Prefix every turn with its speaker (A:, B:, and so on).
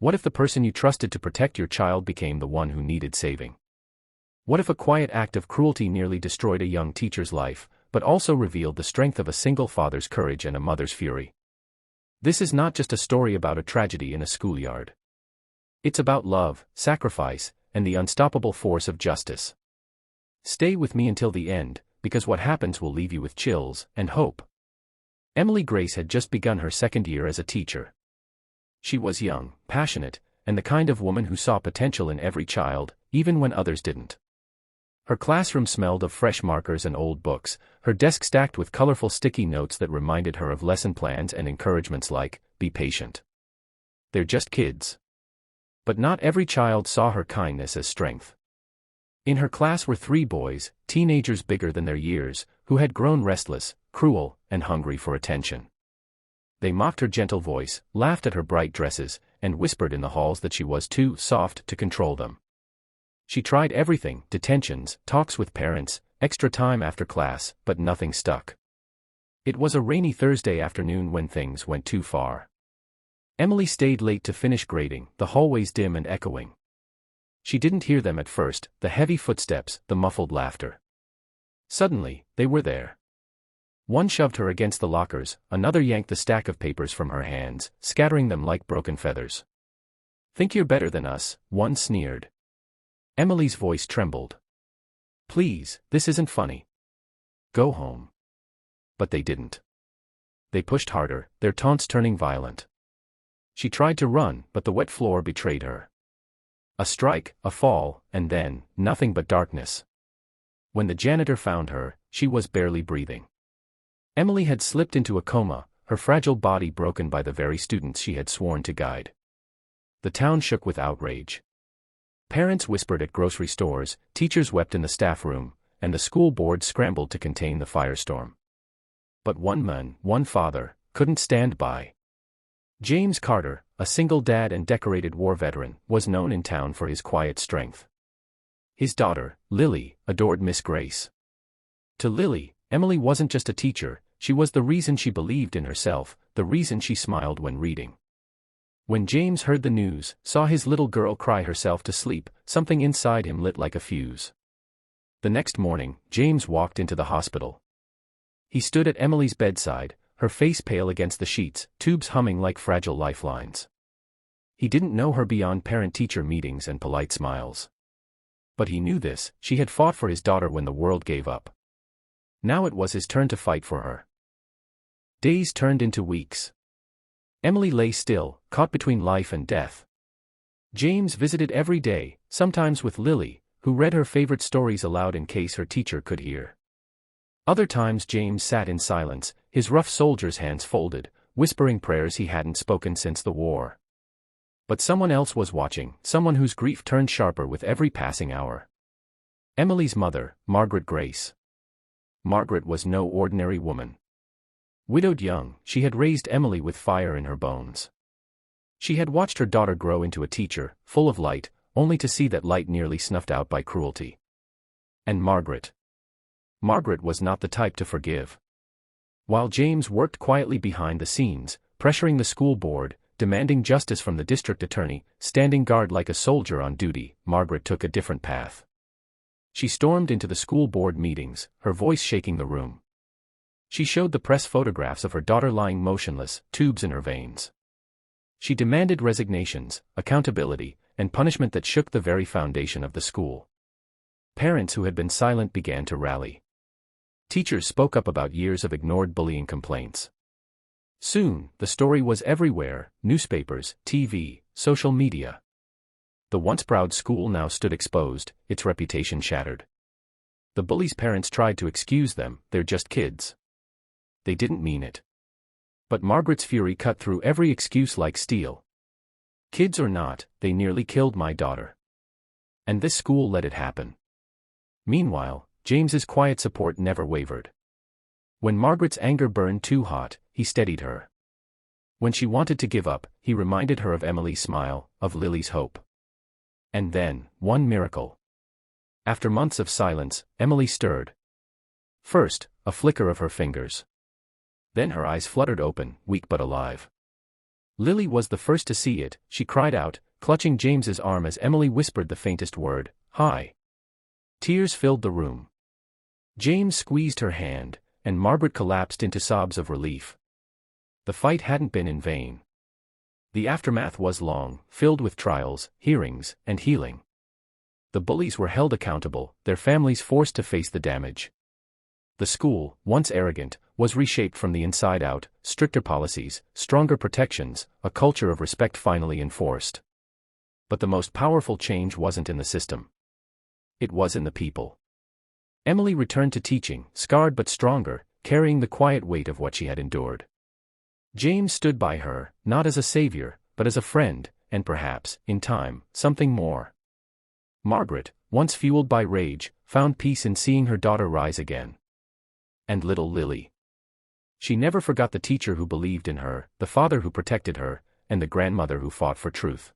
A: What if the person you trusted to protect your child became the one who needed saving? What if a quiet act of cruelty nearly destroyed a young teacher's life, but also revealed the strength of a single father's courage and a mother's fury? This is not just a story about a tragedy in a schoolyard. It's about love, sacrifice, and the unstoppable force of justice. Stay with me until the end, because what happens will leave you with chills and hope. Emily Grace had just begun her second year as a teacher. She was young, passionate, and the kind of woman who saw potential in every child, even when others didn't. Her classroom smelled of fresh markers and old books, her desk stacked with colorful sticky notes that reminded her of lesson plans and encouragements like, "Be patient. They're just kids." But not every child saw her kindness as strength. In her class were 3 boys, teenagers bigger than their years, who had grown restless, cruel, and hungry for attention. They mocked her gentle voice, laughed at her bright dresses, and whispered in the halls that she was too soft to control them. She tried everything: detentions, talks with parents, extra time after class, but nothing stuck. It was a rainy Thursday afternoon when things went too far. Emily stayed late to finish grading, the hallways dim and echoing. She didn't hear them at first, the heavy footsteps, the muffled laughter. Suddenly, they were there. One shoved her against the lockers, another yanked the stack of papers from her hands, scattering them like broken feathers. "Think you're better than us," one sneered. Emily's voice trembled. "Please, this isn't funny. Go home." But they didn't. They pushed harder, their taunts turning violent. She tried to run, but the wet floor betrayed her. A strike, a fall, and then, nothing but darkness. When the janitor found her, she was barely breathing. Emily had slipped into a coma, her fragile body broken by the very students she had sworn to guide. The town shook with outrage. Parents whispered at grocery stores, teachers wept in the staff room, and the school board scrambled to contain the firestorm. But one man, one father, couldn't stand by. James Carter, a single dad and decorated war veteran, was known in town for his quiet strength. His daughter, Lily, adored Miss Grace. To Lily, Emily wasn't just a teacher, she was the reason she believed in herself, the reason she smiled when reading. When James heard the news, saw his little girl cry herself to sleep, something inside him lit like a fuse. The next morning, James walked into the hospital. He stood at Emily's bedside, her face pale against the sheets, tubes humming like fragile lifelines. He didn't know her beyond parent-teacher meetings and polite smiles. But he knew this: she had fought for his daughter when the world gave up. Now it was his turn to fight for her. Days turned into weeks. Emily lay still, caught between life and death. James visited every day, sometimes with Lily, who read her favorite stories aloud in case her teacher could hear. Other times James sat in silence, his rough soldier's hands folded, whispering prayers he hadn't spoken since the war. But someone else was watching, someone whose grief turned sharper with every passing hour. Emily's mother, Margaret Grace. Margaret was no ordinary woman. Widowed young, she had raised Emily with fire in her bones. She had watched her daughter grow into a teacher, full of light, only to see that light nearly snuffed out by cruelty. And Margaret. Margaret was not the type to forgive. While James worked quietly behind the scenes, pressuring the school board, demanding justice from the district attorney, standing guard like a soldier on duty, Margaret took a different path. She stormed into the school board meetings, her voice shaking the room. She showed the press photographs of her daughter lying motionless, tubes in her veins. She demanded resignations, accountability, and punishment that shook the very foundation of the school. Parents who had been silent began to rally. Teachers spoke up about years of ignored bullying complaints. Soon, the story was everywhere: newspapers, TV, social media. The once proud school now stood exposed, its reputation shattered. The bullies' parents tried to excuse them: "They're just kids." They didn't mean it. But Margaret's fury cut through every excuse like steel. "Kids or not, they nearly killed my daughter. And this school let it happen." Meanwhile, James's quiet support never wavered. When Margaret's anger burned too hot, he steadied her. When she wanted to give up, he reminded her of Emily's smile, of Lily's hope. And then, one miracle. After months of silence, Emily stirred. First, a flicker of her fingers. Then her eyes fluttered open, weak but alive. Lily was the first to see it. She cried out, clutching James's arm as Emily whispered the faintest word, "Hi." Tears filled the room. James squeezed her hand, and Margaret collapsed into sobs of relief. The fight hadn't been in vain. The aftermath was long, filled with trials, hearings, and healing. The bullies were held accountable, their families forced to face the damage. The school, once arrogant, was reshaped from the inside out, stricter policies, stronger protections, a culture of respect finally enforced. But the most powerful change wasn't in the system. It was in the people. Emily returned to teaching, scarred but stronger, carrying the quiet weight of what she had endured. James stood by her, not as a savior, but as a friend, and perhaps, in time, something more. Margaret, once fueled by rage, found peace in seeing her daughter rise again. And little Lily. She never forgot the teacher who believed in her, the father who protected her, and the grandmother who fought for truth.